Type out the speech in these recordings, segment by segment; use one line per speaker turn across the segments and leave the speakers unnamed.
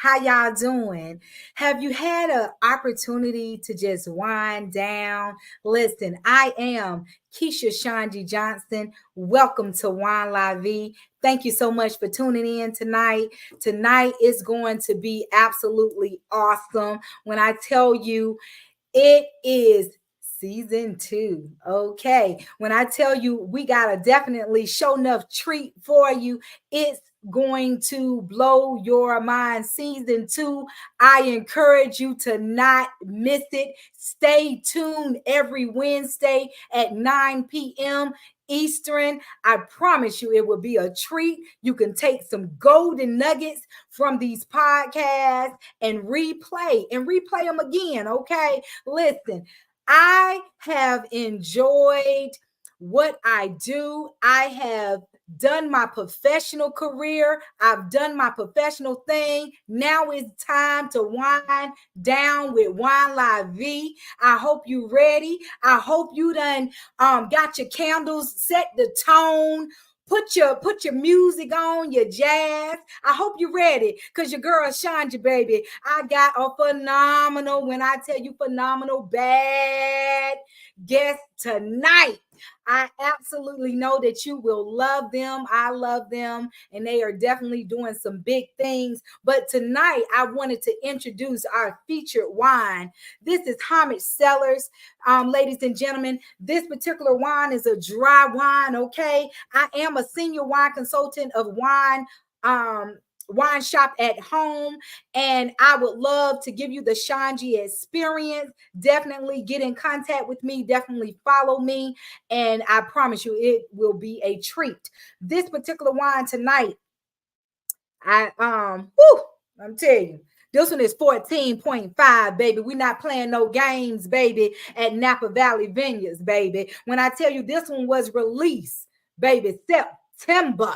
How y'all doing? Have you had an opportunity to just wind down? Listen, I am Keisha ShonGee Johnson. Welcome to Wine La Vie. Thank you so much for tuning in tonight. Tonight is going to be absolutely awesome. When I tell you, it is season 2. Okay. When I tell you we got a definitely show enough treat for you, it's going to blow your mind. Season 2. I encourage you to not miss it. Stay tuned every Wednesday at 9 p.m. Eastern. I promise you it will be a treat. You can take some golden nuggets from these podcasts and replay them again. Okay. Listen, I have enjoyed what I do. I have done my professional career. I've done my professional thing. Now it's time to wind down with Wine La Vie. I hope you ready. I hope you done got your candles, set the tone. Put your music on, your jazz. I hope you're ready because your girl ShonGee, baby. I got a phenomenal, when I tell you phenomenal, bad guest tonight. I absolutely know that you will love them. I love them, and they are definitely doing some big things. But tonight, I wanted to introduce our featured wine. This is Homage Cellars. Ladies and gentlemen, this particular wine is a dry wine, okay? I am a senior wine consultant of wine shop at home, and I would love to give you the ShonGee experience. Definitely get in contact with me, definitely follow me, and I promise you it will be a treat. This particular wine tonight, I'm telling you, this one is 14.5, baby. We're not playing no games, baby, at Napa Valley Vineyards, baby. When I tell you this one was released, baby, September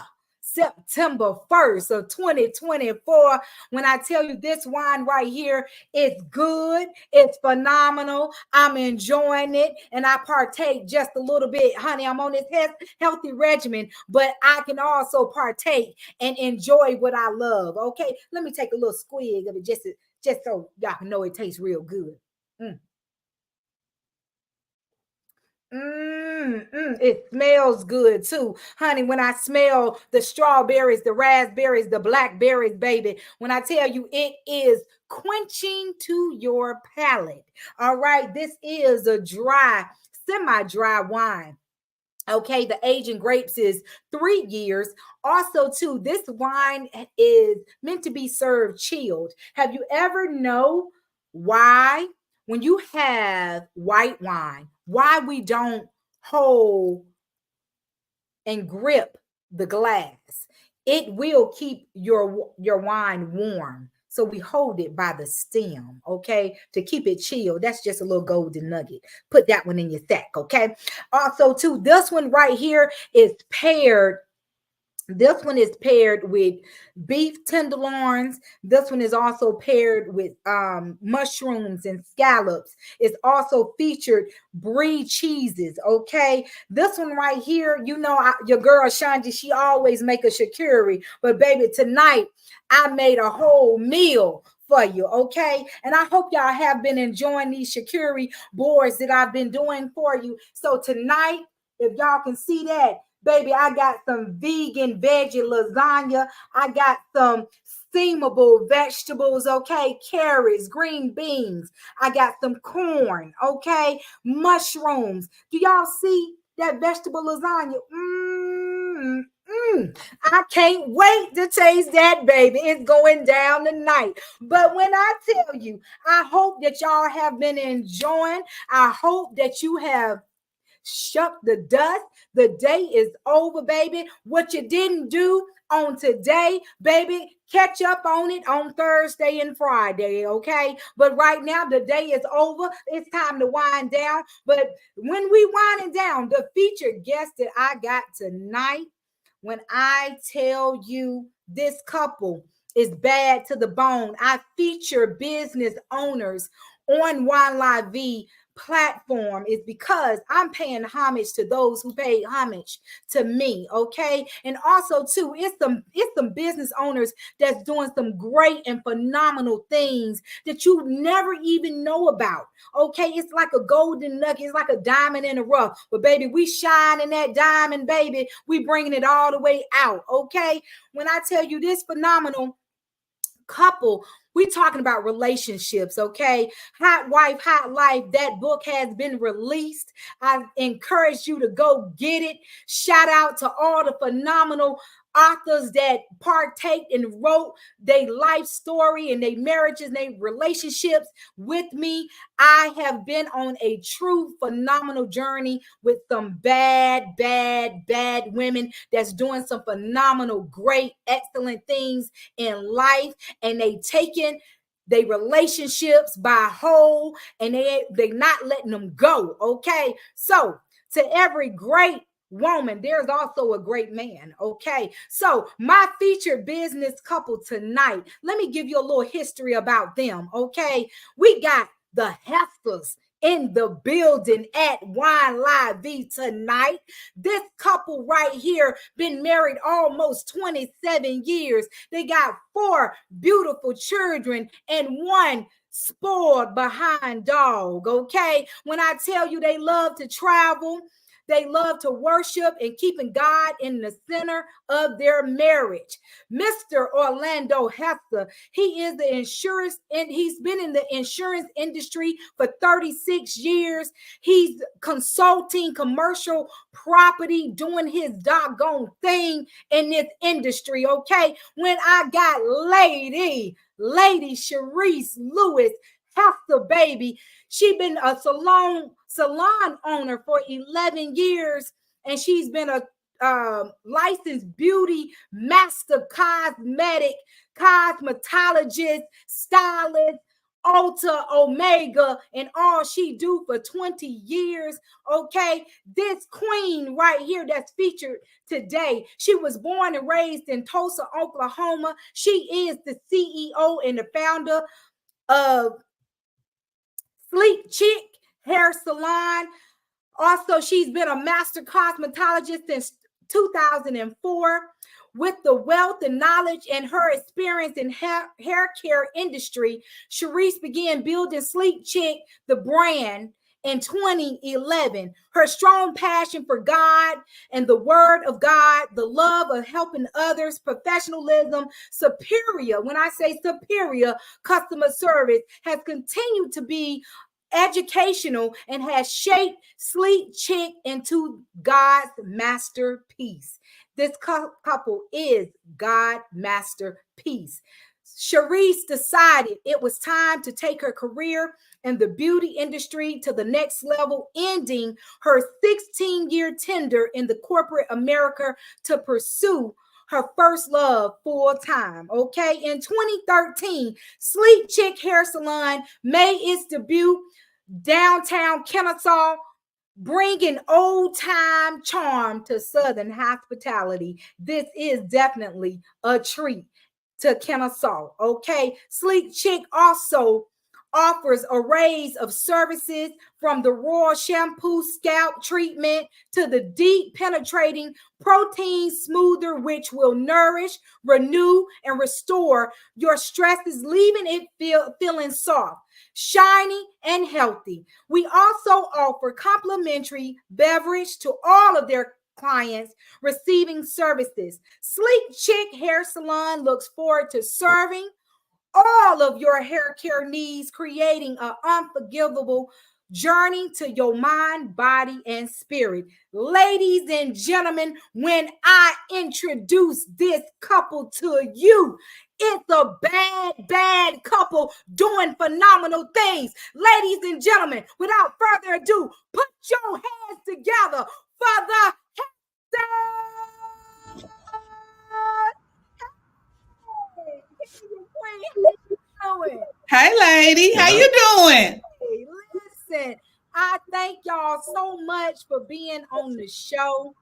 1st of 2024. When I tell you this wine right here, it's good, it's phenomenal. I'm enjoying it, and I partake just a little bit. Honey, I'm on this healthy regimen, but I can also partake and enjoy what I love. Okay, let me take a little squig of it just so y'all can know it tastes real good. It smells good too, honey. When I smell the strawberries, the raspberries, the blackberries, baby, when I tell you it is quenching to your palate. All right, this is a dry, semi-dry wine. Okay, the aging grapes is 3 years. Also, too, this wine is meant to be served chilled. Have you ever know why, when you have white wine, why we don't hold and grip the glass? It will keep your wine warm. So we hold it by the stem, okay, to keep it chilled. That's just a little golden nugget. Put that one in your sack, okay? Also, too, this one right here is paired. This one is paired with beef tenderloins. This one is also paired with mushrooms and scallops. It's also featured brie cheeses. Okay, this one right here, you know, your girl ShonGee, she always make a charcuterie, but baby, tonight I made a whole meal for you, okay? And I hope y'all have been enjoying these charcuterie boards that I've been doing for you. So tonight, if y'all can see that, baby, I got some vegan veggie lasagna. I got some steamable vegetables, okay? Carrots, green beans. I got some corn, okay? Mushrooms. Do y'all see that vegetable lasagna? I can't wait to taste that, baby. It's going down tonight. But when I tell you, I hope that y'all have been enjoying. I hope that you have shuck the dust. The day is over, baby. What you didn't do on today, baby, catch up on it on Thursday and Friday, okay? But right now, the day is over. It's time to wind down. But when we winding down, the featured guest that I got tonight, when I tell you this couple is bad to the bone, I feature business owners on Wine La Vie platform is because I'm paying homage to those who pay homage to me, okay? And also too, it's some business owners that's doing some great and phenomenal things that you never even know about, okay? It's like a golden nugget, it's like a diamond in the rough. But baby, we shining that diamond, baby. We bringing it all the way out, okay? When I tell you this phenomenal couple, we talking about relationships, okay? Hot Wife, Hot Life, that book has been released. I encourage you to go get it. Shout out to all the phenomenal authors that partake and wrote their life story and their marriages and their relationships with me. I have been on a true phenomenal journey with some bad women that's doing some phenomenal, great, excellent things in life, and they taking they relationships by whole, and they not letting them go, okay? So to every great woman, there's also a great man, okay? So my featured business couple tonight, let me give you a little history about them, okay? We got the Hefters in the building at Wine La Vie tonight. This couple right here been married almost 27 years. They got 4 beautiful children and 1 spoiled behind dog, okay? When I tell you they love to travel, they love to worship and keeping God in the center of their marriage. Mr. Orlando Hefter, he is the insurance, and he's been in the insurance industry for 36 years. He's consulting commercial property, doing his doggone thing in this industry, okay? When I got Lady Sharice Lewis Hefter, baby, she been a salon owner for 11 years, and she's been a licensed beauty master cosmetologist, stylist, Ulta Omega, and all she do for 20 years, okay? This queen right here that's featured today, she was born and raised in Tulsa, Oklahoma. She is the CEO and the founder of Sleek Chick Hair Salon. Also, she's been a master cosmetologist since 2004. With the wealth and knowledge and her experience in hair care industry, Sharice began building Sleek Chick, the brand, in 2011. Her strong passion for God and the word of God, the love of helping others, professionalism, superior, when I say superior customer service, has continued to be educational and has shaped Sleek Chick into God's masterpiece. This couple is God masterpiece. Sharice decided it was time to take her career in the beauty industry to the next level, ending her 16-year tender in the corporate America to pursue her first love full time, okay? In 2013, Sleek Chick Hair Salon made its debut downtown Kennesaw, bringing old time charm to Southern hospitality. This is definitely a treat to Kennesaw, okay? Sleek Chick also offers arrays of services from the raw shampoo scalp treatment to the deep penetrating protein smoother, which will nourish, renew, and restore your stresses, leaving it feeling soft, shiny, and healthy. We also offer complimentary beverage to all of their clients receiving services. Sleek Chick Hair Salon looks forward to serving all of your hair care needs, creating an unforgivable journey to your mind, body, and spirit. Ladies and gentlemen, when I introduce this couple to you, it's a bad couple doing phenomenal things. Ladies and gentlemen, without further ado, put your hands together for the
Hey, lady, how you doing?
Hey, listen, I thank y'all so much for being on the show.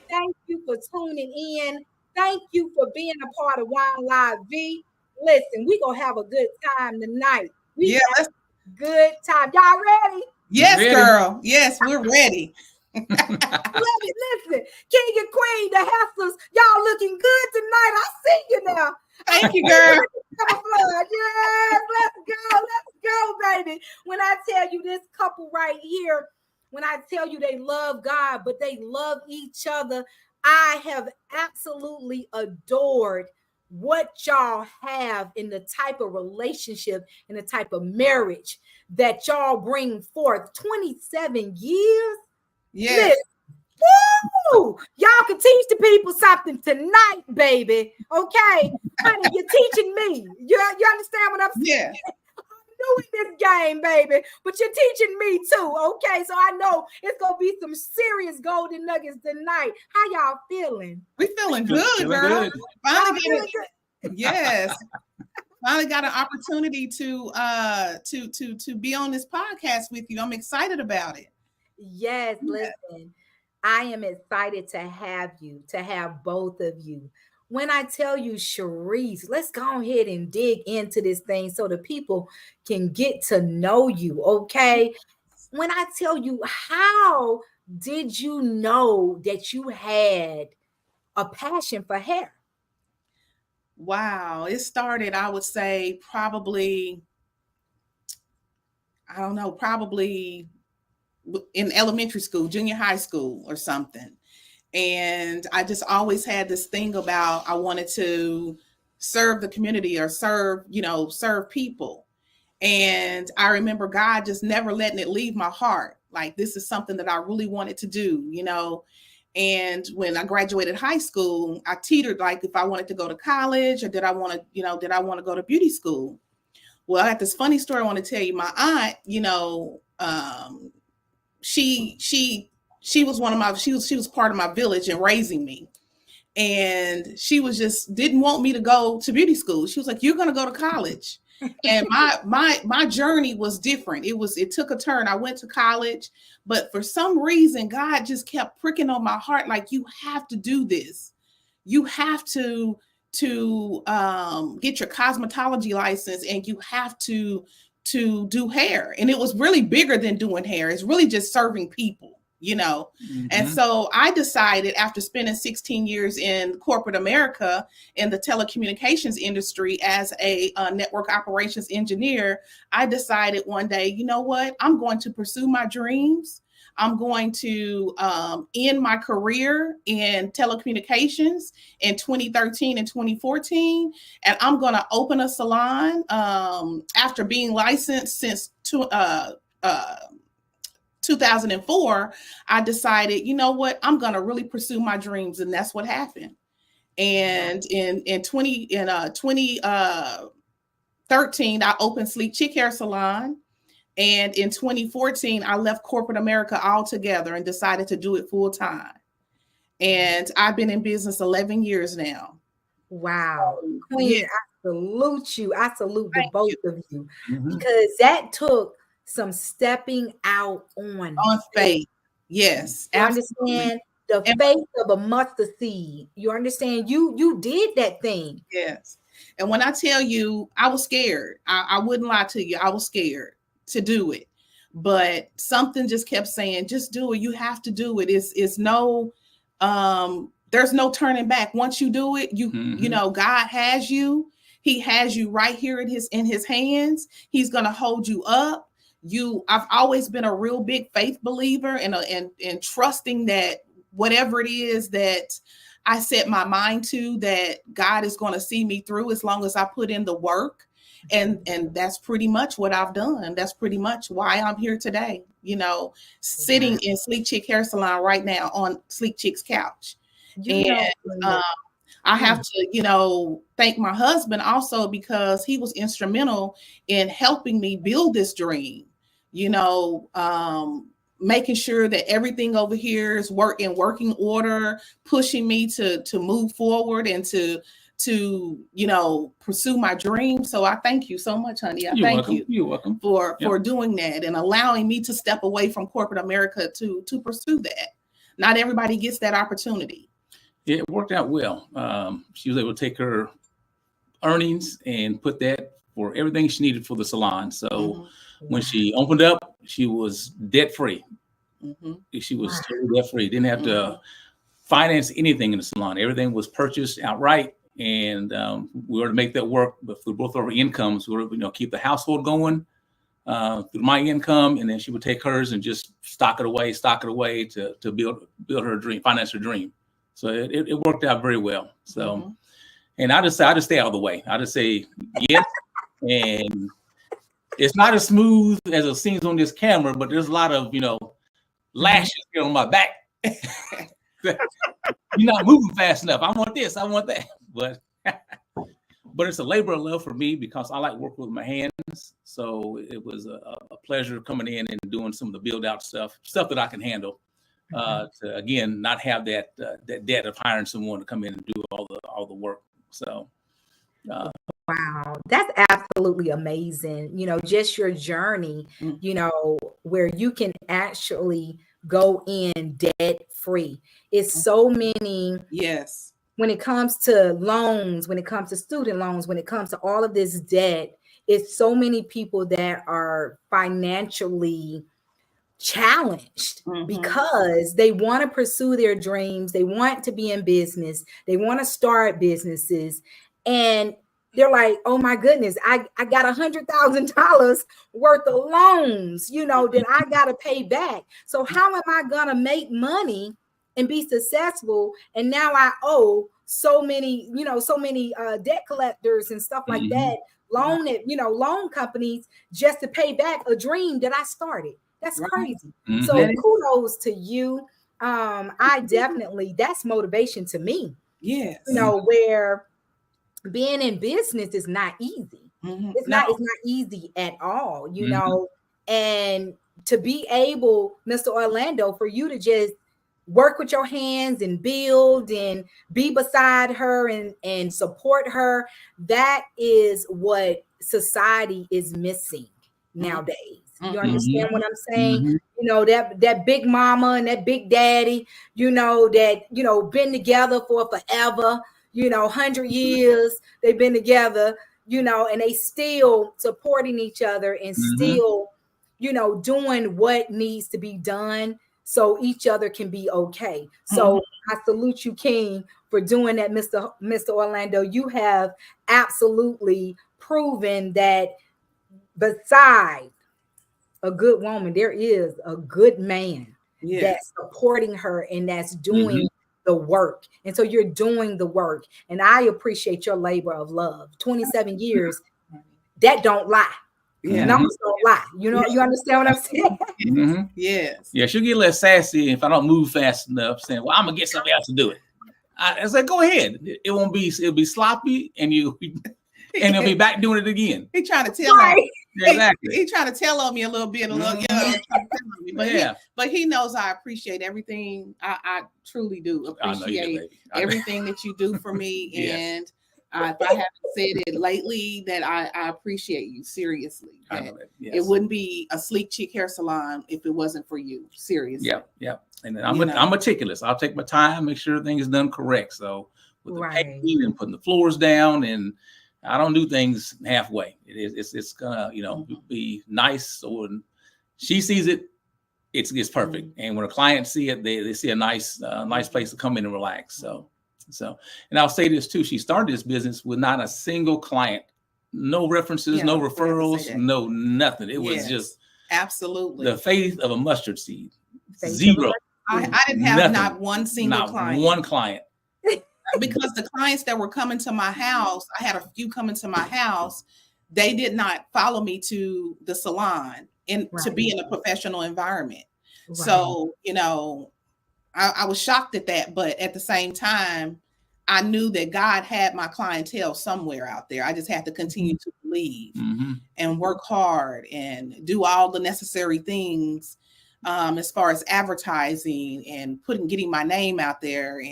Thank you for tuning in. Thank you for being a part of Wine La Vie. Listen, we gonna have a good time tonight. We
Yeah,
got a good time. Y'all ready?
Yes, girl. Yes, we're ready.
Love it. Listen, King and Queen, the Hustlers, y'all looking good tonight. I see you now.
Thank you, girl.
Yes, let's go, baby. When I tell you this couple right here, when I tell you they love God, but they love each other, I have absolutely adored what y'all have in the type of relationship and the type of marriage that y'all bring forth. 27 years.
Yes.
Woo! Y'all can teach the people something tonight, baby. Okay, honey, you're teaching me. You understand what I'm saying?
Yeah.
I'm doing this game, baby, but you're teaching me too. Okay, so I know it's gonna be some serious golden nuggets tonight. How y'all feeling?
We feeling good, girl.
Good.
Finally feeling good. Yes. Finally got an opportunity to be on this podcast with you. I'm excited about it.
Yes, listen. I am excited to have both of you. When I tell you, Sharice, let's go ahead and dig into this thing so the people can get to know you, okay? When I tell you, how did you know that you had a passion for hair?
Wow. It started, I would say, probably in elementary school, junior high school or something. And I just always had this thing about I wanted to serve the community or serve people. And I remember God just never letting it leave my heart. Like, this is something that I really wanted to do. And when I graduated high school, I teetered like if I wanted to go to college or did I want to go to beauty school? Well, I got this funny story I want to tell you. My aunt, she was part of my village in raising me. And she was just didn't want me to go to beauty school. She was like, "You're going to go to college." And my journey was different. It took a turn. I went to college, but for some reason, God just kept pricking on my heart, like, you have to do this. You have to get your cosmetology license, and you have to do hair. And it was really bigger than doing hair. It's really just serving people.
Mm-hmm.
And so I decided, after spending 16 years in corporate America in the telecommunications industry as a network operations engineer, I decided one day, you know what? I'm going to pursue my dreams. I'm going to end my career in telecommunications in 2013 and 2014. And I'm going to open a salon after being licensed since 2004. I decided, you know what, I'm going to really pursue my dreams. And that's what happened. And in 2013, I opened Sleek Chick Hair Salon. And in 2014, I left corporate America altogether and decided to do it full time. And I've been in business 11 years now.
Wow. Queen, I salute you. I salute the both of you,
Mm-hmm.
because that took some stepping out on
faith. Yes.
You understand? The faith of a mustard seed. You understand? You did that thing.
Yes. And when I tell you, I was scared. I wouldn't lie to you. I was scared to do it. But something just kept saying, just do it. You have to do it. It's no there's no turning back. Once you do it, God has you. He has you right here in his hands. He's gonna hold you up. I've always been a real big faith believer and trusting that whatever it is that I set my mind to, that God is going to see me through as long as I put in the work. And that's pretty much what I've done. That's pretty much why I'm here today, sitting in Sleek Chick Hair Salon right now on Sleek Chick's couch. I have to, thank my husband also, because he was instrumental in helping me build this dream, making sure that everything over here is in working order, pushing me to move forward and to pursue my dream. So I thank you so much, honey.
You're welcome
for doing that and allowing me to step away from corporate America to pursue that. Not everybody gets that opportunity.
Yeah, it worked out well. She was able to take her earnings and put that for everything she needed for the salon. So When she opened up, she was debt free. She was
Wow.
totally debt free. Didn't have to finance anything in the salon. Everything was purchased outright, and we were to make that work. But for both of our incomes, we were to keep the household going through my income, and then she would take hers and just stock it away to build her dream, finance her dream. So it worked out very well. So, and I just stay out of the way. I just say yes, and it's not as smooth as it seems on this camera, but there's a lot of lashes here on my back. You're not moving fast enough. I want this, I want that, but it's a labor of love for me because I like working with my hands. So it was a pleasure coming in and doing some of the build out stuff that I can handle. To again not have that debt of hiring someone to come in and do all the work. So
wow, that's absolutely amazing. Just your journey, where you can actually go in debt free. It's so many.
Yes.
When it comes to loans, when it comes to student loans, when it comes to all of this debt, it's so many people that are financially challenged because they want to pursue their dreams. They want to be in business. They want to start businesses. And they're like, oh my goodness, I got $100,000 worth of loans, that I got to pay back. So how am I going to make money and be successful? And now I owe so many debt collectors and stuff like that, loan companies just to pay back a dream that I started. That's crazy. So kudos to you. I definitely, that's motivation to me.
Yes.
Where being in business is not easy. It's not easy at all, and to be able, Mr. Orlando, for you to just work with your hands and build and be beside her and support her, that is what society is missing nowadays. You understand what I'm saying? That big mama and that big daddy, that, been together for forever, 100 years they've been together, and they still supporting each other and still, doing what needs to be done so each other can be okay. So I salute you, King, for doing that, Mr. Orlando. You have absolutely proven that beside a good woman, there is a good man that's supporting her and that's doing the work. And so you're doing the work. And I appreciate your labor of love. 27 years, that don't lie. Numbers don't lie. You understand what I'm saying?
Yes.
Yeah, she'll get a little sassy if I don't move fast enough, saying, well, I'm going to get somebody else to do it. I said, go ahead. It'll be sloppy and you'll be back doing it again.
He trying to tell me.
Exactly.
He trying to tell on me a little bit, but he knows I appreciate everything. I truly do appreciate everything that you do for me. And if I haven't said it lately, that I appreciate you seriously. It wouldn't be a sleek chick hair salon if it wasn't for you. Seriously.
Yeah. And I'm meticulous. I'll take my time, make sure everything is done correct. So with the painting and putting the floors down, and I don't do things halfway. It's gonna, be nice. So when she sees it, it's perfect. And when a client see it, they see a nice place to come in and relax. So, and I'll say this too. She started this business with not a single client, no references, no referrals, no nothing. It was just
absolutely
the faith of a mustard seed. Zero.
I didn't have not one single client.
One client.
Because the clients that were coming to my house, I had a few coming to my house. They did not follow me to the salon to be in a professional environment. So, I was shocked at that. But at the same time, I knew that God had my clientele somewhere out there. I just had to continue to believe and work hard and do all the necessary things as far as advertising and getting my name out there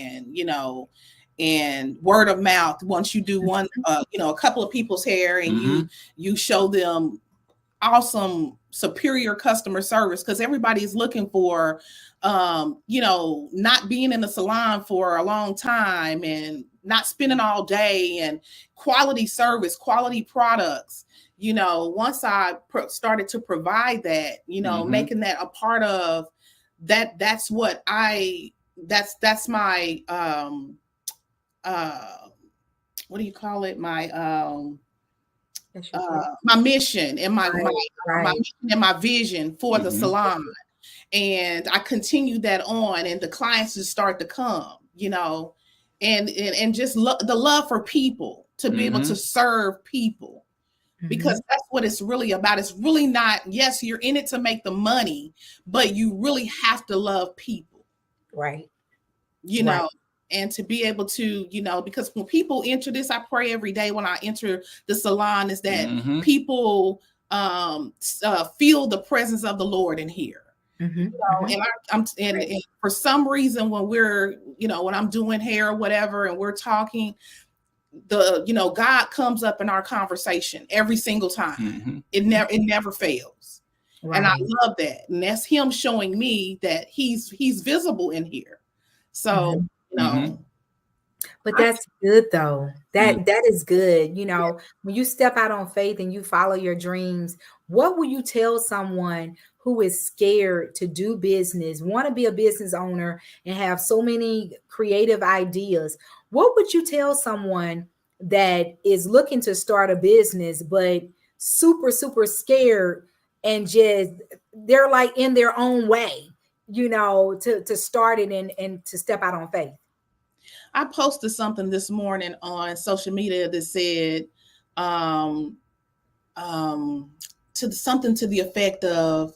and word of mouth. Once you do one, a couple of people's hair and you show them awesome superior customer service, because everybody's looking for, not being in the salon for a long time and not spending all day, and quality service, quality products. Once I started to provide that, making that a part of that, that's my, what do you call it? My mission and my mission and my vision for the salon. And I continued that on, and the clients just start to come, and just the love for people, to be able to serve people, because that's what it's really about. It's really not, yes, you're in it to make the money, but you really have to love people.
Right.
And to be able to, because when people enter this, I pray every day when I enter the salon, is that people feel the presence of the Lord in here. And for some reason, when we're, when I'm doing hair or whatever, and we're talking, God comes up in our conversation every single time. It never fails. Right. And I love that. And that's him showing me that he's visible in here. So,
But that's good though. That is good. When you step out on faith and you follow your dreams, what will you tell someone who is scared to do business, want to be a business owner, and have so many creative ideas? What would you tell someone that is looking to start a business, but super, super scared, and just, they're like in their own way, to start it and to step out on faith?
I posted something this morning on social media that said, something to the effect of,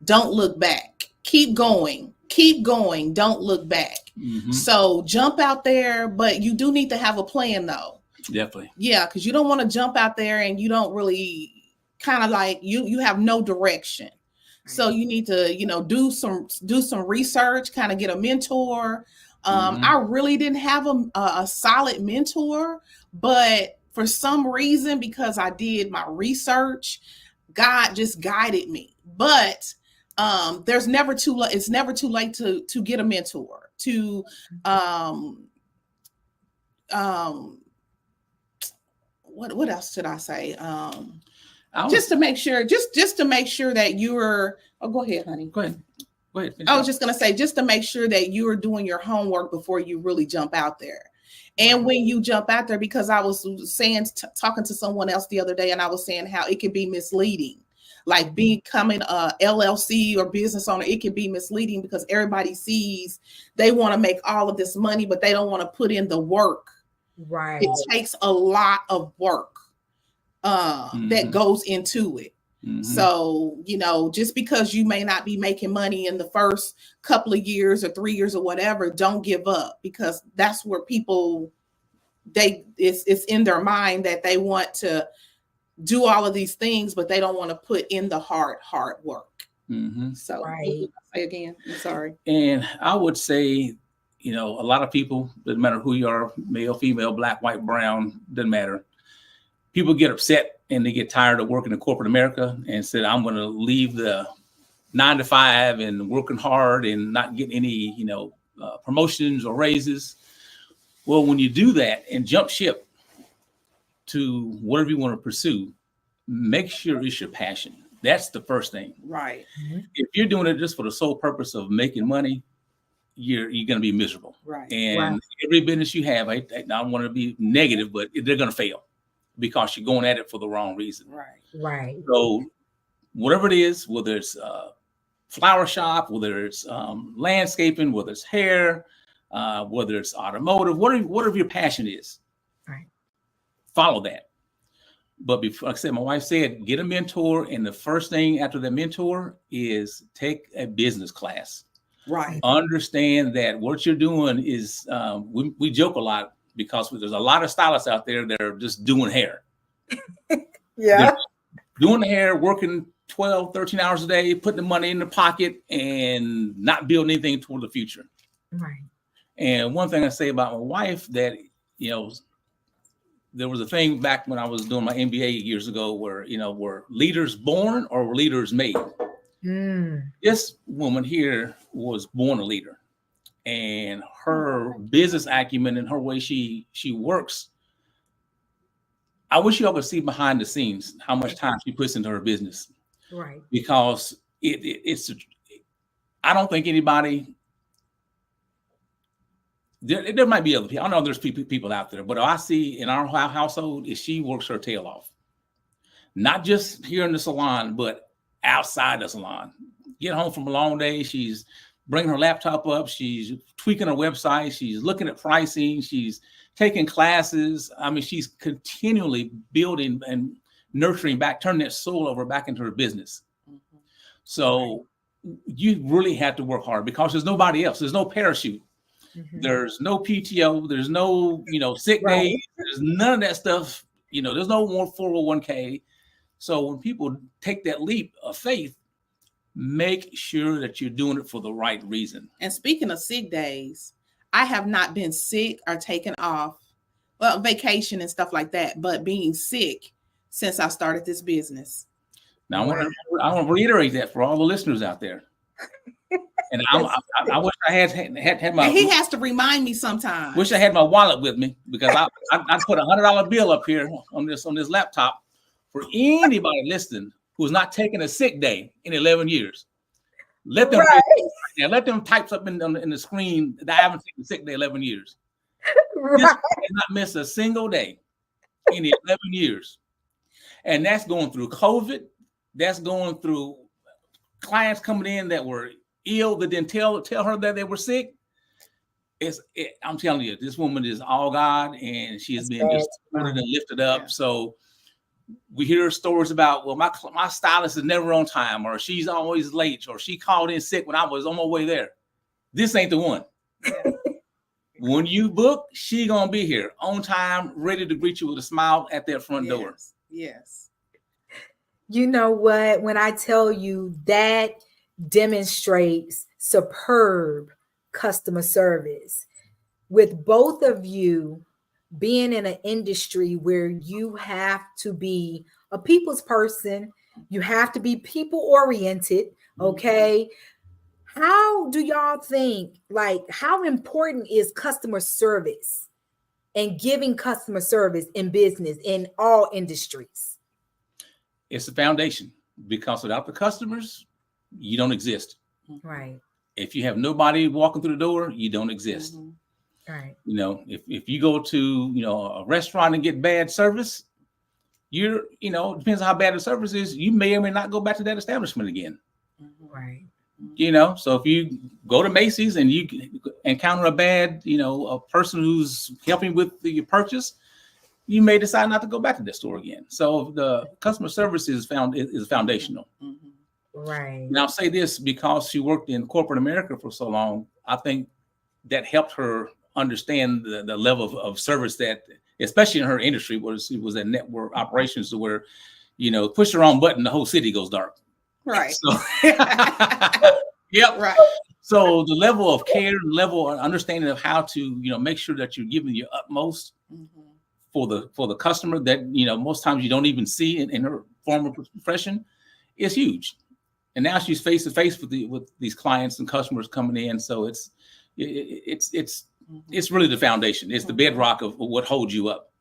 don't look back, keep going, don't look back. So jump out there, but you do need to have a plan though.
Definitely.
Yeah. Cause you don't want to jump out there and you don't really, kind of like you have no direction. So you need to, do some research, kind of get a mentor. I really didn't have a solid mentor, but for some reason, because I did my research, God just guided me. But it's never too late to get a mentor, what else should I say? Just to make sure that you're, go ahead, honey.
Go ahead.
I was just going to say, just to make sure that you are doing your homework before you really jump out there. And when you jump out there, because I was saying, talking to someone else the other day, and I was saying how it can be misleading, like becoming a LLC or business owner. It can be misleading because everybody sees they want to make all of this money, but they don't want to put in the work.
Right.
It takes a lot of work that goes into it. So, just because you may not be making money in the first couple of years or 3 years or whatever, don't give up, because that's where people, it's in their mind that they want to do all of these things, but they don't want to put in the hard work. So what did I say again? I'm sorry.
And I would say, a lot of people, doesn't matter who you are, male, female, black, white, brown, doesn't matter. People get upset and they get tired of working in corporate America and said, I'm going to leave the 9 to 5 and working hard and not getting any, promotions or raises. Well, when you do that and jump ship to whatever you want to pursue, make sure it's your passion. That's the first thing.
Right.
If you're doing it just for the sole purpose of making money, you're going to be miserable.
Right.
And every business you have, I don't want to be negative, but they're going to fail, because you're going at it for the wrong reason.
Right.
So whatever it is, whether it's a flower shop, whether it's landscaping, whether it's hair, whether it's automotive, whatever your passion is, follow that. But before, like I said, my wife said, get a mentor. And the first thing after the mentor is take a business class.
Right.
Understand that what you're doing is, we joke a lot, because there's a lot of stylists out there that are just doing hair. They're doing the hair, working 12, 13 hours a day, putting the money in their pocket and not building anything toward the future.
Right.
And one thing I say about my wife that, there was a thing back when I was doing my MBA years ago where, were leaders born or were leaders made? This woman here was born a leader, and her business acumen and her way she works. I wish y'all could see behind the scenes how much time she puts into her business.
Right.
Because I don't think anybody, there might be other people. I know there's people out there, but I see in our household is she works her tail off. Not just here in the salon, but outside the salon. Get home from a long day, she's bringing her laptop up, she's tweaking her website, she's looking at pricing, she's taking classes. I mean, she's continually building and nurturing back, turning that soul over back into her business. So you really have to work hard because there's nobody else. There's no parachute. There's no PTO. There's no, sick days. There's none of that stuff. There's no more 401k. So when people take that leap of faith, make sure that you're doing it for the right reason.
And speaking of sick days, I have not been sick or taken off, vacation and stuff like that, but being sick since I started this business.
Now, I want to reiterate that for all the listeners out there. And I wish I had my.
He has to remind me sometimes.
Wish I had my wallet with me because I put $100 bill up here on this laptop for anybody listening who's not taking a sick day in 11 years. Let them let them type something in the screen that I haven't taken a sick day 11 years. Right. This did not miss a single day in the 11 years, and that's going through COVID. That's going through clients coming in that were ill that didn't tell her that they were sick. I'm telling you, this woman is all God, and she has been just supported and lifted up. Yeah. So we hear stories about, well, my stylist is never on time, or she's always late, or she called in sick when I was on my way there. This ain't the one. When you book, she gonna be here on time, ready to greet you with a smile at that front door.
Yes.
You know what? When I tell you that demonstrates superb customer service, with both of you being in an industry where you have to be a people's person, you have to be people oriented. Okay. How do y'all think, how important is customer service and giving customer service in business in all industries?
It's the foundation, because without the customers, you don't exist.
Right.
If you have nobody walking through the door, you don't exist.
Right.
If you go to, a restaurant and get bad service, it depends on how bad the service is, you may or may not go back to that establishment again.
Right.
So if you go to Macy's and you encounter a bad, a person who's helping with your purchase, you may decide not to go back to that store again. So the customer service is foundational.
Right.
Now, I'll say this, because she worked in corporate America for so long, I think that helped her understand the level of service that, especially in her industry, where she was at network operations, to where, push the wrong button, the whole city goes dark. Right. So, yep. Right. So the level of care, level of understanding of how to, make sure that you're giving your utmost for the customer that, most times you don't even see in her former profession, is huge. And now she's face to face with these clients and customers coming in. So it's really the foundation. It's the bedrock of what holds you up.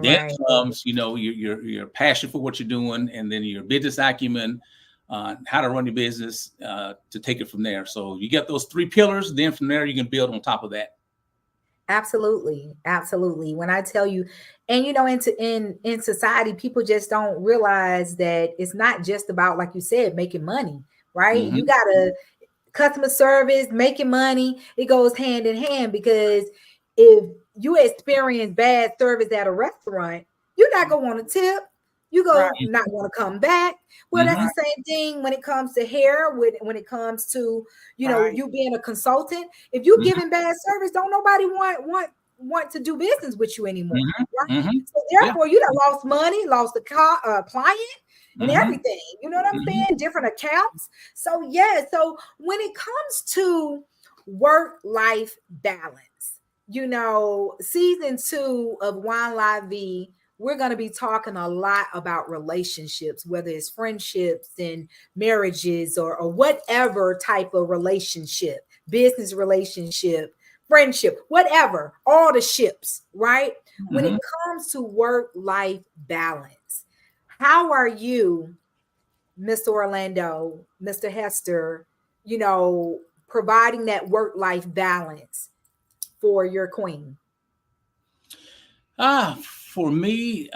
Then comes, your passion for what you're doing, and then your business acumen, how to run your business, to take it from there. So you get those three pillars, then from there you can build on top of that.
Absolutely. Absolutely. When I tell you, and in society, people just don't realize that it's not just about, like you said, making money, right? You got to customer service, making money. It goes hand in hand, because if you experience bad service at a restaurant, you're not going to want to tip. You not want to come back. Well, that's the same thing when it comes to hair, when it comes to, you being a consultant. If you're giving bad service, don't nobody want to do business with you anymore. Right? So therefore, you done lost money, lost the client and everything. You know what I'm saying? Different accounts. So, so when it comes to work-life balance, season 2 of Wine La Vie, we're going to be talking a lot about relationships, whether it's friendships and marriages or whatever type of relationship, business relationship, friendship, whatever, all the ships, right? Mm-hmm. When it comes to work-life balance, how are you, Mr. Orlando, Mr. Hester, providing that work-life balance for your queen?
For me,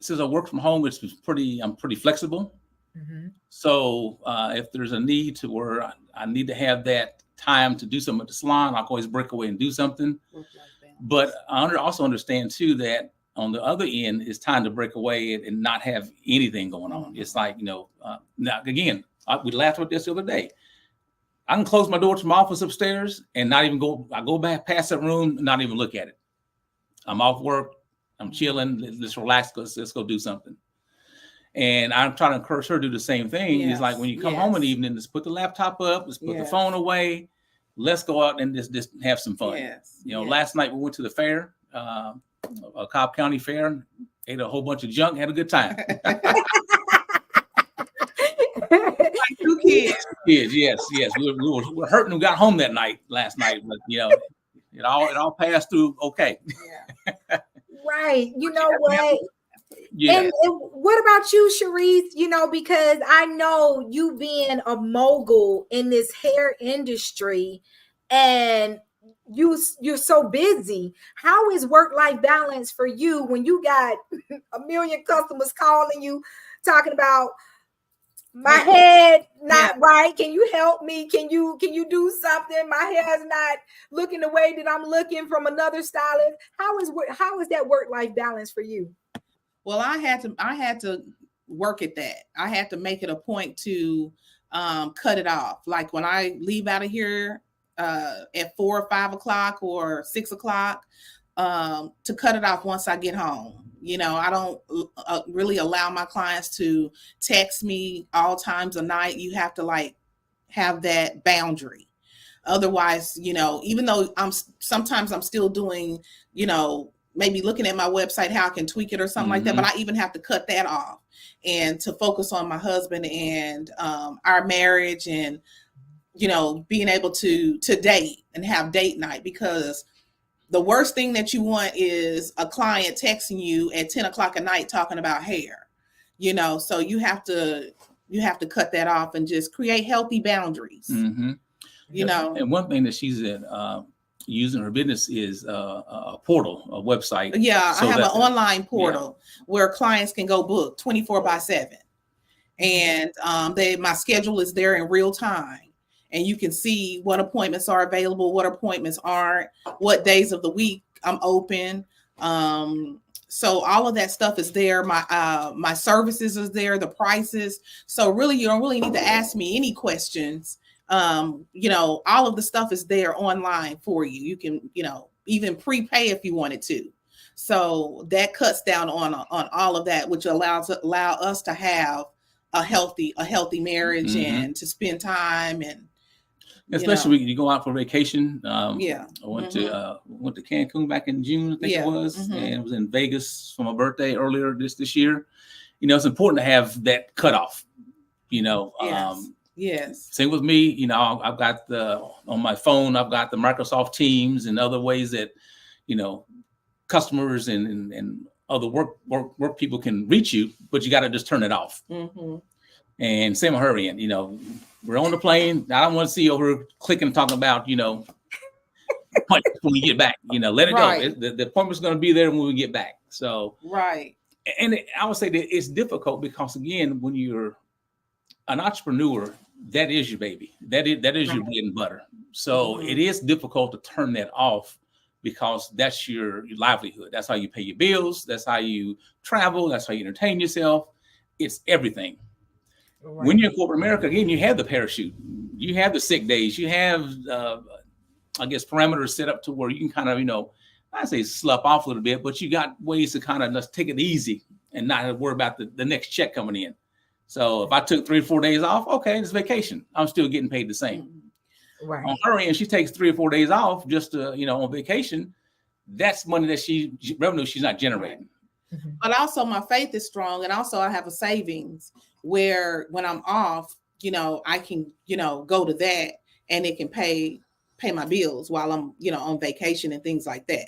since I work from home, I'm pretty flexible. Mm-hmm. So if there's a need to where I need to have that time to do something at the salon, I'll always break away and do something. But I also understand too that on the other end, it's time to break away and not have anything going on. Mm-hmm. It's like, now again, we laughed about this the other day. I can close my door to my office upstairs and not even I go back past that room, not even look at it. I'm off work. I'm chilling. Let's relax. Let's go do something. And I'm trying to encourage her to do the same thing. Yes. It's like when you come home in the evening, let's put the laptop up. Let's put the phone away. Let's go out and just have some fun. Yes. Last night we went to the fair, a Cobb County fair, ate a whole bunch of junk, had a good time.
Like 2 kids.
Yes. We were hurting who got home last night, but it all passed through okay.
Yeah. Right. You know what? Yeah. And what about you, Sharice? Because I know you being a mogul in this hair industry and you're so busy. How is work-life balance for you when you got a million customers calling you talking about my head not right? Can you help me? Can you do something? My hair is not looking the way that I'm looking from another stylist. How is that work-life balance for you?
Well, I had to work at that. I had to make it a point to cut it off. Like when I leave out of here at 4 or 5 o'clock or 6 o'clock, to cut it off once I get home. I don't really allow my clients to text me all times of night. You have to have that boundary. Otherwise, even though sometimes I'm still doing, maybe looking at my website, how I can tweak it or something like that. But I even have to cut that off and to focus on my husband and our marriage and, being able to date and have date night, because the worst thing that you want is a client texting you at 10 o'clock at night talking about hair, so you have to cut that off and just create healthy boundaries,
And one thing that she's using her business is a portal, a website.
Yeah, so I have an online portal where clients can go book 24/7. And my schedule is there in real time. And you can see what appointments are available, what appointments aren't, what days of the week I'm open. So all of that stuff is there. My services is there, the prices. So really, you don't really need to ask me any questions. All of the stuff is there online for you. You can, even prepay if you wanted to. So that cuts down on all of that, which allow us to have a healthy marriage and to spend time and.
Especially when you go out for vacation. I went to Cancun back in June, I think it was, and it was in Vegas for my birthday earlier this year. It's important to have that cutoff.
Yes.
Same with me. I've got on my phone, I've got the Microsoft Teams and other ways that customers and other work people can reach you, but you got to just turn it off. Mm-hmm. And same with her end, we're on the plane. I don't want to see over clicking and talking about, when we get back, let it go. The appointment's going to be there when we get back. So,
right.
And I would say that it's difficult because, again, when you're an entrepreneur, that is your baby. That is your bread and butter. So it is difficult to turn that off because that's your livelihood. That's how you pay your bills. That's how you travel. That's how you entertain yourself. It's everything. Right. When you're in corporate America, again, you have the parachute, you have the sick days, you have, parameters set up to where you can kind of, I say slough off a little bit, but you got ways to kind of just take it easy and not worry about the next check coming in. So if I took 3 or 4 days off, okay, it's vacation. I'm still getting paid the same.
Right.
On her end, she takes 3 or 4 days off just to, on vacation. That's money that revenue she's not generating.
Mm-hmm.
But also my faith is strong, and also I have a savings where when I'm off, I can, go to that, and it can pay my bills while I'm, on vacation and things like that.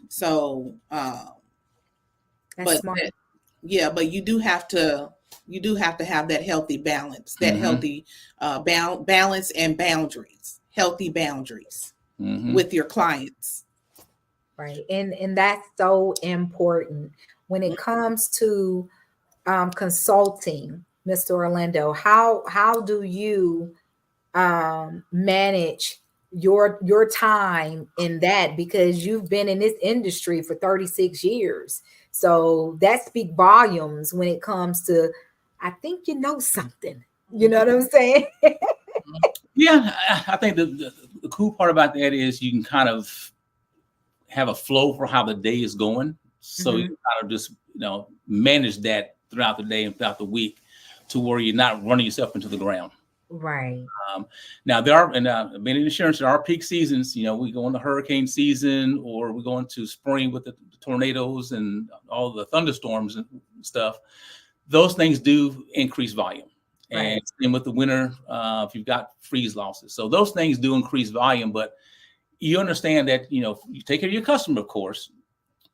So,
That's smart.
but you do have to have that healthy balance, that healthy balance and boundaries, healthy boundaries with your clients.
Right. And that's so important when it comes to consulting, Mr. Orlando. How do you manage your time in that? Because you've been in this industry for 36 years. So that speaks volumes when it comes to, I think you know something. You know what I'm saying?
Yeah, I think the cool part about that is you can kind of have a flow for how the day is going. So you kind of just, manage that throughout the day and throughout the week to where you're not running yourself into the ground.
Right.
Now there are, and being in insurance, there are peak seasons. We go into hurricane season, or we go into spring with the tornadoes and all the thunderstorms and stuff. Those things do increase volume. And same with the winter, if you've got freeze losses. So those things do increase volume, but you understand that, you take care of your customer, of course,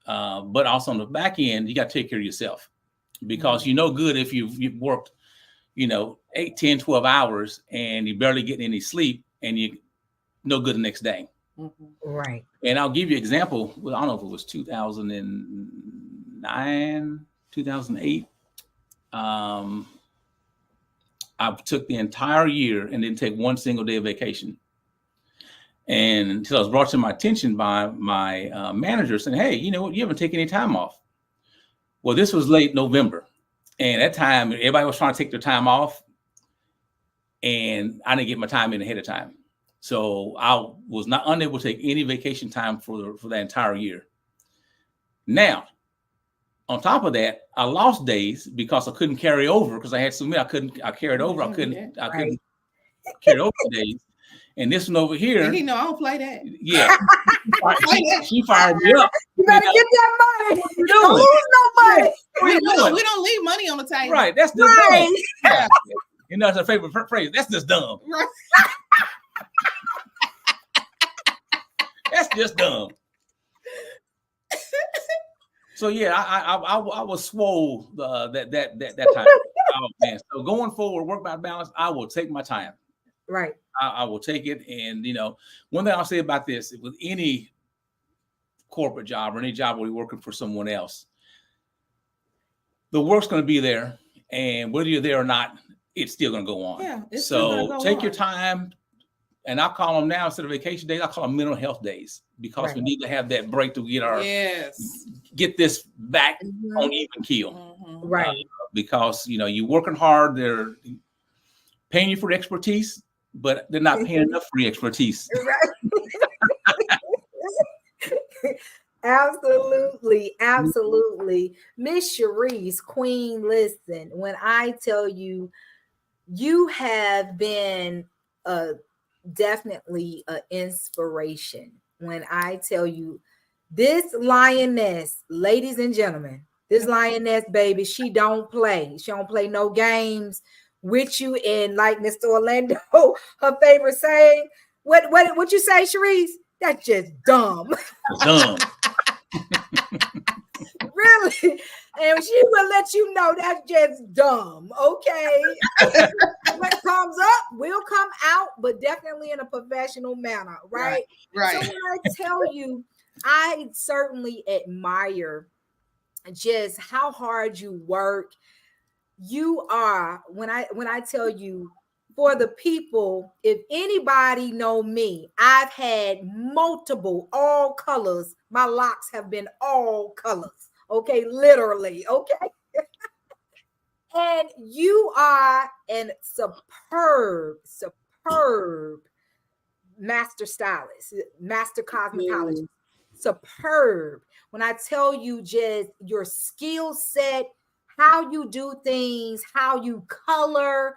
but also on the back end, you got to take care of yourself, because good if you've worked, 8, 10, 12 hours and you barely get any sleep, and you no good the next day.
Right.
And I'll give you an example. Well, I don't know if it was 2009, 2008. I took the entire year and didn't take one single day of vacation. And until I was brought to my attention by my manager saying, hey, you know what, you haven't taken any time off. Well, this was late November. And at that time, everybody was trying to take their time off. And I didn't get my time in ahead of time. So I was not unable to take any vacation time for that entire year. Now, on top of that, I lost days because I couldn't carry over, because I had so many. I carried over. I couldn't carry over days. And this one over here.
And I don't play that.
Yeah. She fired me up.
You better get that money. You don't lose no money.
We don't leave money on the table.
Right. That's just dumb. Yeah. That's a favorite phrase. That's just dumb.
Right.
That's just dumb. So yeah, I was swole that time. Oh man! So going forward, work-life balance, I will take my time.
Right.
I will take it, and one thing I'll say about this: with any corporate job or any job where you're working for someone else, the work's going to be there, and whether you're there or not, it's still going to go on.
Yeah.
So take your time. And I call them now, instead of vacation days, I call them mental health days, because we need to have that break to get this back on even keel.
Right.
Because, you're working hard. They're paying you for expertise, but they're not paying enough for your expertise.
Absolutely. Absolutely. Miss Sharice, Queen, listen, when I tell you, you have been definitely an inspiration. When I tell you, this lioness, ladies and gentlemen, this lioness, baby, she don't play. She don't play no games with you. And like Mr. Orlando, her favorite saying, what you say, Sharice? That's just dumb.
Dumb.
Really? And she will let you know that's just dumb. Okay. What comes up will come out, but definitely in a professional manner, right?
Right.
So when I tell you, I certainly admire just how hard you work. You are, when I tell you, for the people, if anybody know me, I've had multiple all colors. My locks have been all colors. Okay, literally. Okay. And you are an superb master stylist, master cosmetologist. Superb. When I tell you just your skill set, how you do things, how you color,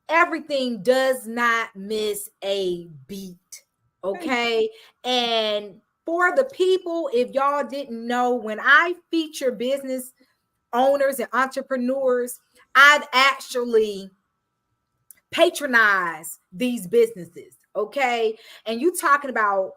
everything does not miss a beat. Okay. And for the people, if y'all didn't know, when I feature business owners and entrepreneurs, I'd actually patronize these businesses. Okay. And you talking about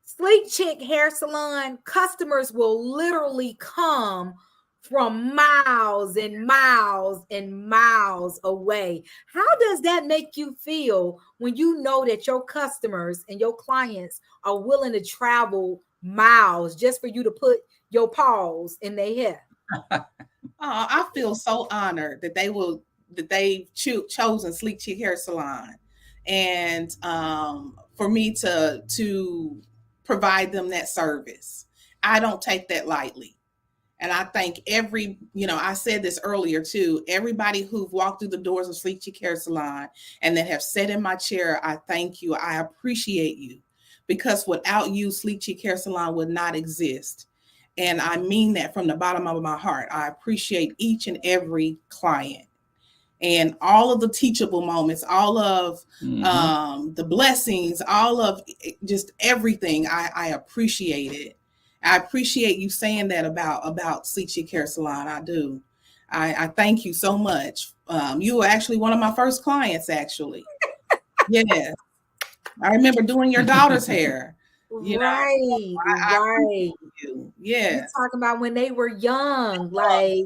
Sleek Chick Hair Salon, customers will literally come from miles and miles and miles away. How does that make you feel when you know that your customers and your clients are willing to travel miles just for you to put your paws in their hair?
I feel so honored that they've chosen Sleek Chick Hair Salon, and for me to provide them that service. I don't take that lightly. And I thank I said this earlier too, everybody who've walked through the doors of Sleek Chick Hair Salon and that have sat in my chair, I thank you. I appreciate you, because without you, Sleek Chick Hair Salon would not exist. And I mean that from the bottom of my heart. I appreciate each and every client and all of the teachable moments, all of the blessings, all of just everything. I appreciate it. I appreciate you saying that about Sleek Chick Hair Salon. I do. I thank you so much. You were actually one of my first clients, actually. Yes. I remember doing your daughter's hair.
Right.
Yeah.
You're talking about when they were young, like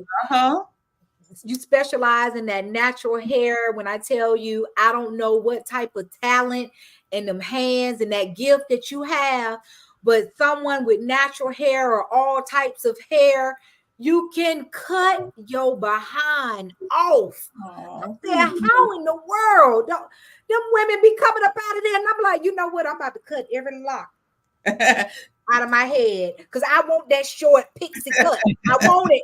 you specialize in that natural hair. When I tell you, I don't know what type of talent and them hands and that gift that you have, but someone with natural hair or all types of hair, you can cut your behind off. I said, how in the world? Them women be coming up out of there, and I'm like, you know what? I'm about to cut every lock out of my head because I want that short pixie cut. I want it.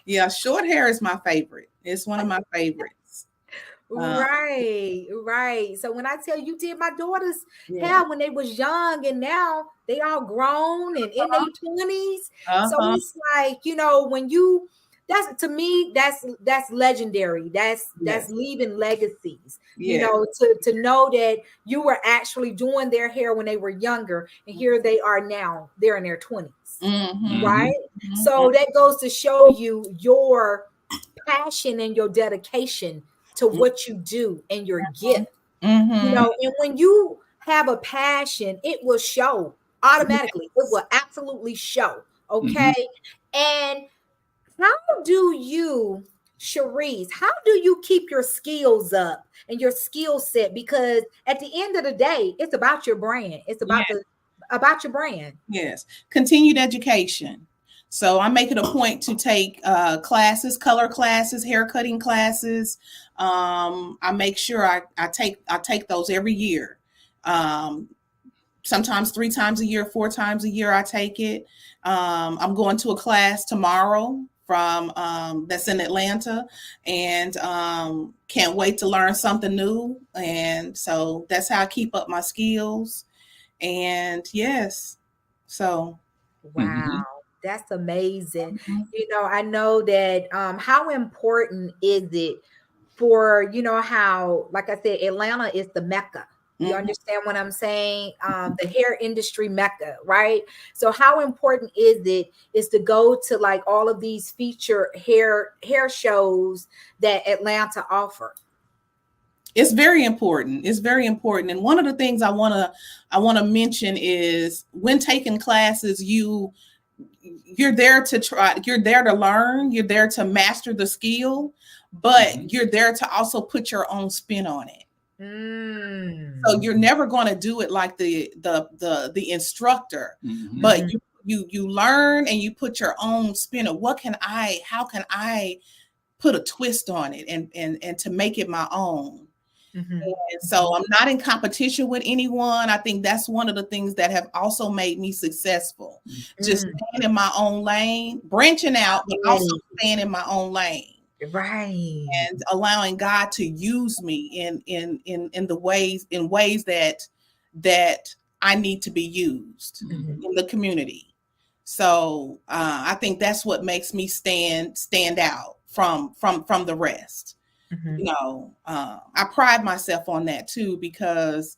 Yeah, short hair is my favorite. It's one of my favorites.
Right. So when I tell you did my daughter's hair when they was young, and now they all grown and in their 20s. So it's like, when you, that's, to me, that's legendary. That's leaving legacies. To know that you were actually doing their hair when they were younger, and here they are now, they're in their 20s. Right. So that goes to show you your passion and your dedication to what you do and your gift. And when you have a passion, it will show automatically. It will absolutely show. Okay. And how do you, Cherise, how do you keep your skills up and your skill set? Because at the end of the day, it's about your brand. It's about about your brand.
Yes. Continued education. So I make it a point to take classes, color classes, hair cutting classes. I make sure I take those every year. Sometimes 3 times a year, 4 times a year I take it. I'm going to a class tomorrow from that's in Atlanta, and can't wait to learn something new. And so that's how I keep up my skills. And yes, so
wow, that's amazing. I know that how important is it for, how, like I said, Atlanta is the Mecca. You understand what I'm saying? The hair industry Mecca, right? So how important is to go to like all of these feature hair shows that Atlanta offer?
It's very important. It's very important. And one of the things I want to mention is when taking classes, you're there to try, you're there to learn, you're there to master the skill, but you're there to also put your own spin on it. So you're never going to do it like the instructor, but you learn and you put your own spin on how can I put a twist on it and to make it my own. And so I'm not in competition with anyone. I think that's one of the things that have also made me successful. Just staying in my own lane, branching out, but also staying in my own lane.
Right.
And allowing God to use me in ways that I need to be used in the community. So I think that's what makes me stand out from the rest.
Mhm.
You know, I pride myself on that too, because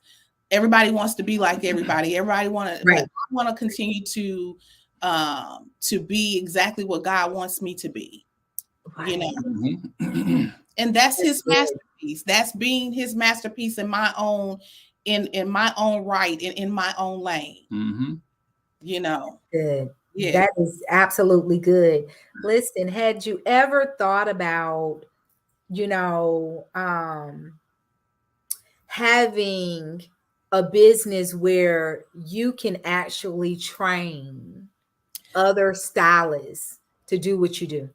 everybody wants to be like everybody. Everybody want to, but
Right.
I want to continue to be exactly what God wants me to be. You know,
Right.
Mhm.
and that's
That's
His
good.
masterpiece. That's being His masterpiece in my own, in my own right, in my own lane.
Mhm.
You know,
Good.
yeah.
That is absolutely good. Listen, had you ever thought about, you know, having a business where you can actually train other stylists to do what you do?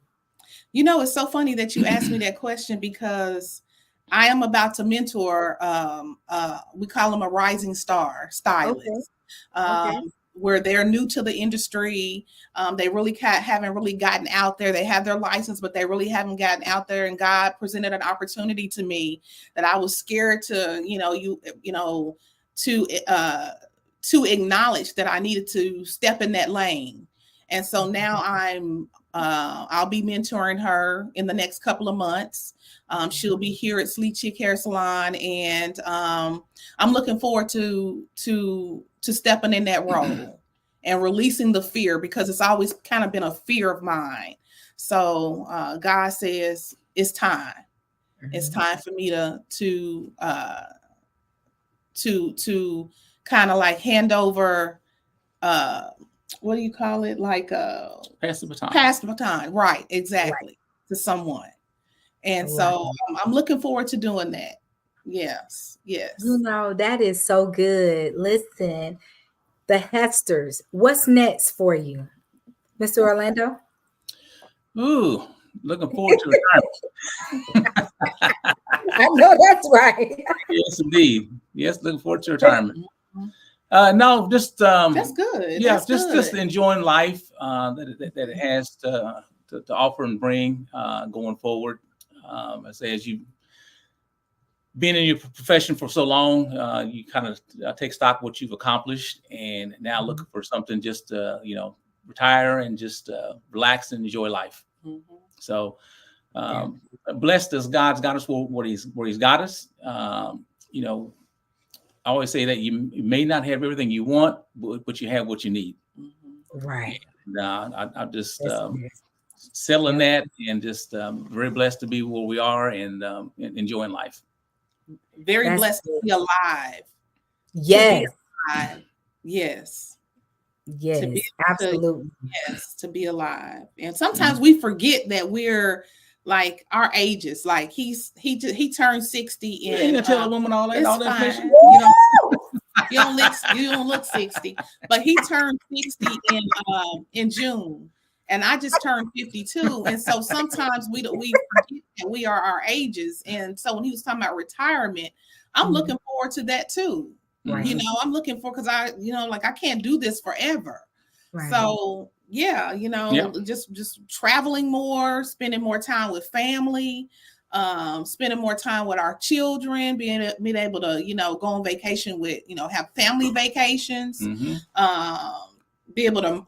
You know, it's so funny that you asked me that question, because I am about to mentor, we call them a rising star
Okay.
stylist,
Okay.
where they're new to the industry. They really haven't really gotten out there. They have their license, but they really haven't gotten out there. And God presented an opportunity to me that I was scared to, to acknowledge that I needed to step in that lane. And so now I'll be mentoring her in the next couple of months. She'll be here at Sleek Chick Hair Salon, and I'm looking forward to stepping in that role and releasing the fear, because it's always kind of been a fear of mine. So God says it's time. It's
Mhm.
time for me to kind of like hand over. What do you call it? Like
Pass the baton.
pass the baton, right?
Right.
Exactly, to someone. And
Right.
so I'm looking forward to doing that. Yes,
You
yes.
know, that is so good. Listen, the Hesters, what's next for you, Mr. Orlando?
Ooh, looking forward to retirement.
I know that's right.
Yes, indeed. Yes, looking forward to retirement.
Mhm.
No, just
That's good.
yeah,
That's
just
good.
enjoying life that it has to offer and bring going forward. I say, as you been in your profession for so long, you kind of take stock of what you've accomplished, and now looking for something just retire and just relax and enjoy life.
Mhm.
So
Yeah.
blessed as God's got us where He's got us. You know, I always say that you may not have everything you want, but you have what you need.
Mhm.
Right.
And I just
That's good.
settling
Yep.
that, and just very blessed to be where we are, and enjoying life.
Very
That's
blessed to
good.
be alive. To be
Yes.
alive. Yes. To be
Yes.
to
Absolutely.
Yes, to be alive. And sometimes we forget that we're like our ages. Like he turned 60
You ain't
in
gonna tell a woman all
it's
that information.
fine. You don't look 60, but he turned 60 in June, and I just turned 52. And so sometimes we forget that we are our ages. And so when he was talking about retirement, I'm
Mhm.
looking forward to that too.
Right.
You know, I'm looking for, because I can't do this forever.
Right.
So yeah,
Yeah.
just traveling more, spending more time with family, spending more time with our children, being able to, go on vacation with, have family vacations,
Mm-hmm.
be able to,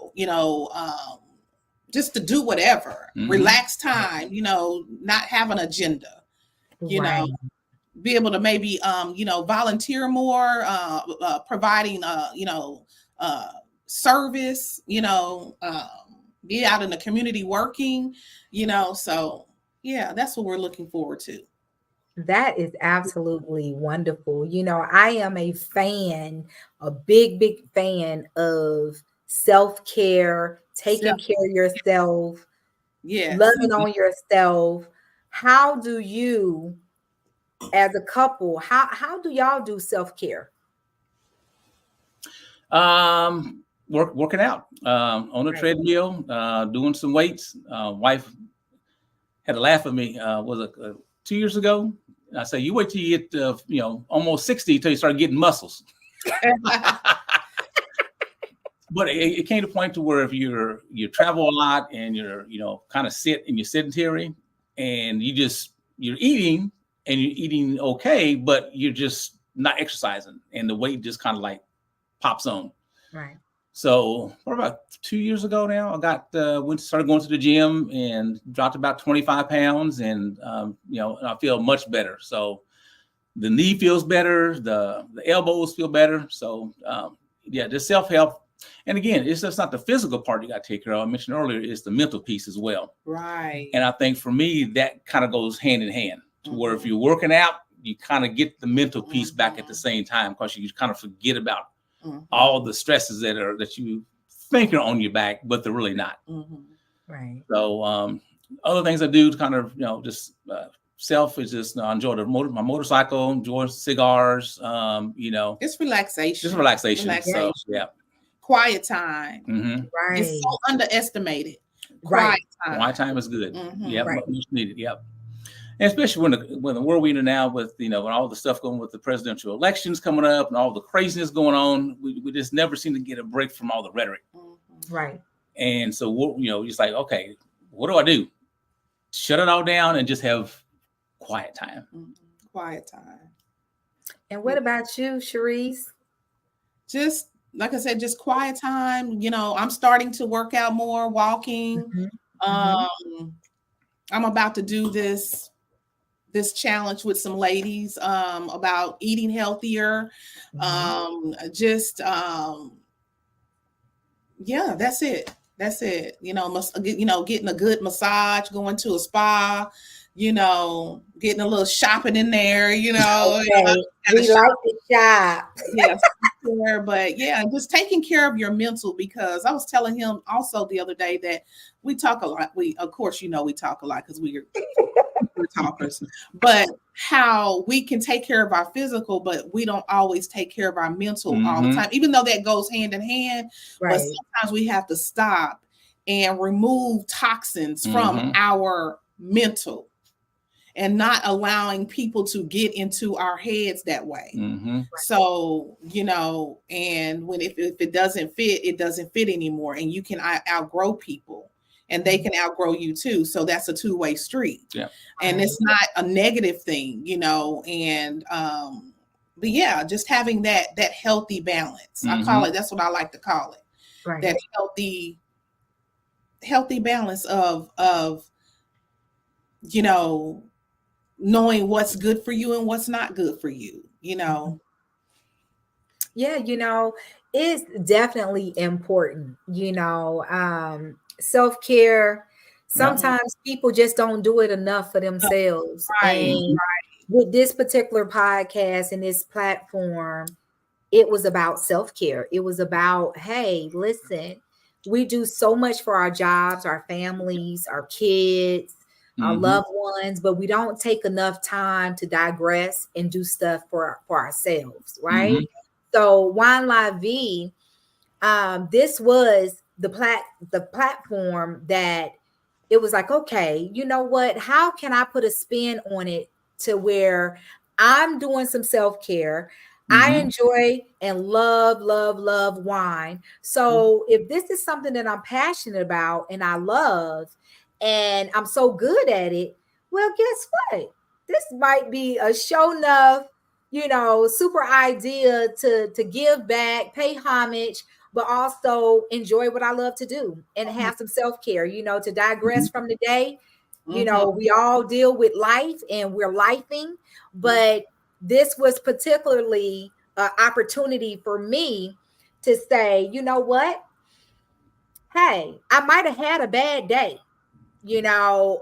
just to do whatever,
Mm-hmm.
relax time, not have an agenda, you know,
Right.
be able to maybe, volunteer more, providing, uh, service, be out in the community working, so yeah, that's what we're looking forward to.
That is absolutely wonderful. You know, I am a fan, a big, big fan of self-care,
So,
taking care of yourself,
yes.
loving on yourself. How do you, as a couple, how do y'all do self-care?
Working out on a
Right.
treadmill, doing some weights. Wife had a laugh at me. Was it 2 years ago? I say, you wait till you get almost 60 till you start getting muscles. But it came to a point to where if you travel a lot and you're kind of sit and you're sedentary, and you're eating okay, but you're just not exercising, and the weight just kind of like pops on.
Right.
So about 2 years ago now, I started going to the gym and dropped about 25 pounds, and I feel much better. So the knee feels better, the elbows feel better. So just self-help. And again, it's just not the physical part you got to take care of. I mentioned earlier, it's the mental piece as well.
Right.
And I think for me, that kind of goes hand in hand to where if you're working out, you kind of get the mental piece back at the same time, because you kind of forget about all the stresses that you think are on your back, but they're really not.
Right.
So other things I do to kind of, just self is just I enjoy my motorcycle, enjoy cigars,
It's relaxation.
Just relaxation. So yeah.
Quiet time.
Right.
It's so underestimated.
Right.
Quiet time is good. Yeah,
Right.
much needed. Yep. And especially when the world we're in now, with when all the stuff going with the presidential elections coming up and all the craziness going on, we just never seem to get a break from all the rhetoric.
Right.
And so just like, okay, what do I do? Shut it all down and just have quiet time.
Quiet time.
And what about you, Cherise?
Just like I said, just quiet time. I'm starting to work out more, walking. I'm about to do this challenge with some ladies about eating healthier. That's it. Getting a good massage, going to a spa, getting a little shopping in there,
Okay. We like to shop.
Yes. But just taking care of your mental, because I was telling him also the other day that we talk a lot. We talk a lot because we're talkers, but how we can take care of our physical, but we don't always take care of our mental all the time, even though that goes hand in hand. Right. But sometimes we have to stop and remove toxins from our mental, and not allowing people to get into our heads that way. So, and if it doesn't fit, it doesn't fit anymore. And you can outgrow people, and they can outgrow you too. So that's a two-way street. Yeah. And it's not a negative thing, and, but just having that healthy balance. I call it, that's what I like to call it. Right. That healthy balance of, knowing what's good for you and what's not good for you, Yeah,
it's definitely important, self-care. Sometimes people just don't do it enough for themselves.
Right.
And with this particular podcast and this platform, it was about self-care. It was about, hey, listen, we do so much for our jobs, our families, our kids, our loved ones, but we don't take enough time to digress and do stuff for ourselves, right? So Wine La Vie, this was the platform that it was like, okay, you know what? How can I put a spin on it to where I'm doing some self-care? I enjoy and love wine. So if this is something that I'm passionate about and I love, and I'm so good at it, well, guess what? This might be a show enough, super idea to give back, pay homage, but also enjoy what I love to do and have some self-care, to digress from the day. We all deal with life and we're lifing, but this was particularly an opportunity for me to say, you know what? Hey, I might have had a bad day,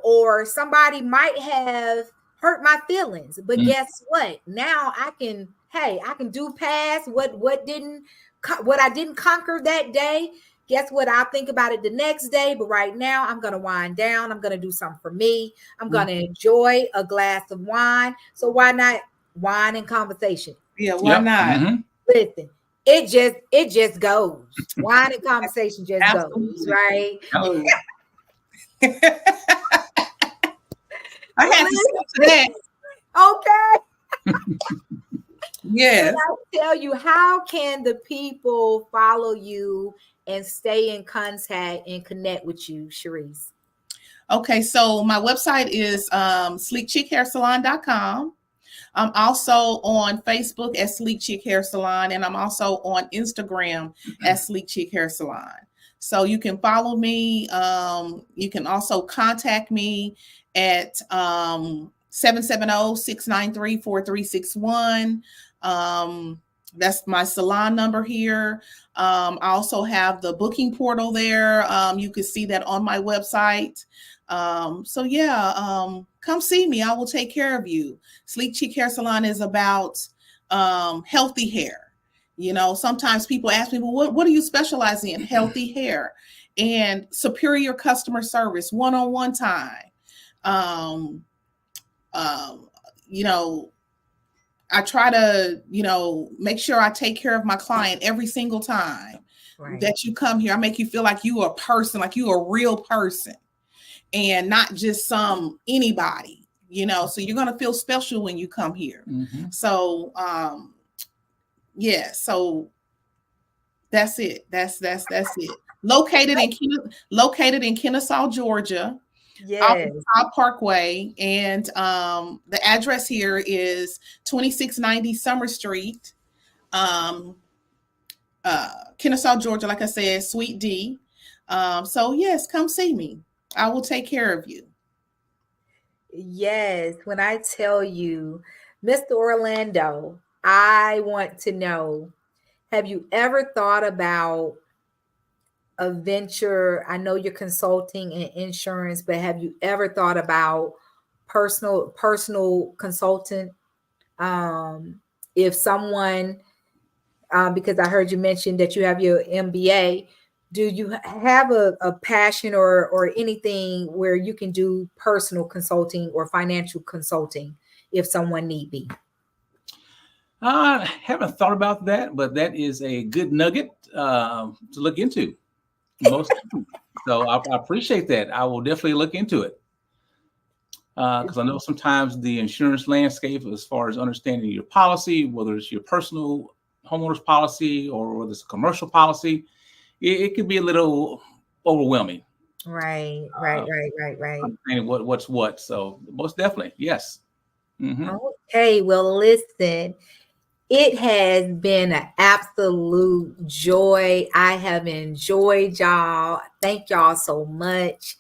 or somebody might have hurt my feelings, but guess what? Now I can do past what I didn't conquer that day. Guess what? I'll think about it the next day, but right now I'm going to wind down. I'm going to do something for me. I'm going to enjoy a glass of wine. So why not wine and conversation?
Yeah, why not?
Listen, it just goes. Wine and conversation just goes, right?
I had to say that.
Okay.
Yes.
I'll tell you, how can the people follow you and stay in contact and connect with you, Cherise?
Okay, so my website is sleekchickhairsalon.com. I'm also on Facebook at Sleek Chick Hair Salon, and I'm also on Instagram at Sleek Chick Hair Salon. So you can follow me. You can also contact me at 770-693-4361. That's my salon number here. I also have the booking portal there. You can see that on my website. So yeah, come see me. I will take care of you. Sleek Chick Hair Salon is about healthy hair. You know, sometimes people ask me, well, what do you specialize in? Healthy hair and superior customer service, one-on-one time. You know, I try to, make sure I take care of my client every single time that you come here. I make you feel like you are a person, like you are a real person and not just anybody, so you're going to feel special when you come here.
Mm-hmm.
So, yeah, so that's it. That's it. Located in Kennesaw, Georgia.
Yes.
Off Parkway, and the address here is 2690 Summer Street, Kennesaw, Georgia. Like I said, Suite D. So yes, come see me. I will take care of you.
Yes. When I tell you, Mr. Orlando, I want to know, have you ever thought about a venture? I know you're consulting and insurance, but have you ever thought about personal consultant? If someone, because I heard you mention that you have your MBA, do you have a passion or anything where you can do personal consulting or financial consulting if someone need be?
I haven't thought about that, but that is a good nugget to look into. So I appreciate that. I will definitely look into it because I know sometimes the insurance landscape, as far as understanding your policy, whether it's your personal homeowner's policy or whether it's a commercial policy, it could be a little overwhelming.
Right.
Understanding what's what. So most definitely, yes. Mm-hmm.
Okay. Well, listen. It has been an absolute joy. I have enjoyed y'all. Thank y'all so much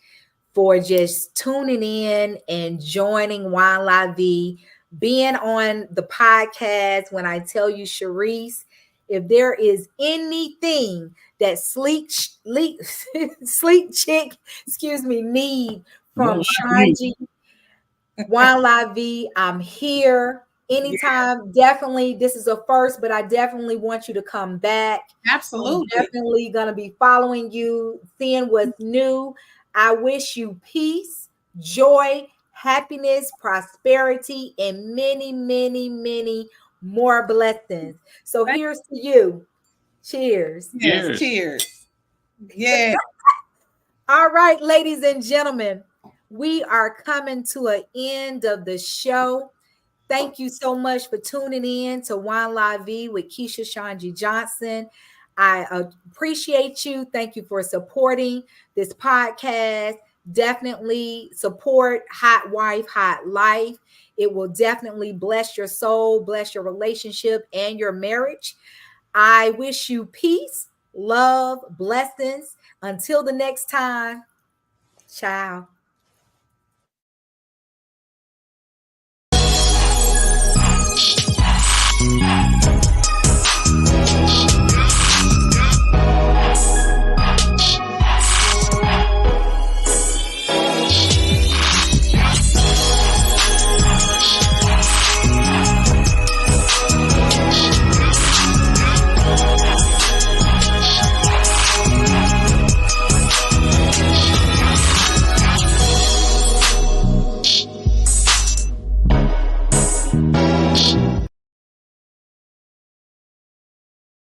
for just tuning in and joining Wine La Vie, being on the podcast. When I tell you, Sharice, if there is anything that sleek chick, need from ShonGee, Wine La Vie, I'm here. Anytime. Definitely, this is a first, but I definitely want you to come back.
Absolutely.
I'm definitely going to be following you, seeing what's new. I wish you peace, joy, happiness, prosperity, and many, many, many more blessings. So here's to you. Cheers.
Yes, cheers. Yeah.
All right, ladies and gentlemen, we are coming to an end of the show. Thank you so much for tuning in to Wine La Vie with Keisha ShonGee Johnson. I appreciate you. Thank you for supporting this podcast. Definitely support Hot Wife, Hot Life. It will definitely bless your soul, bless your relationship and your marriage. I wish you peace, love, blessings. Until the next time, ciao.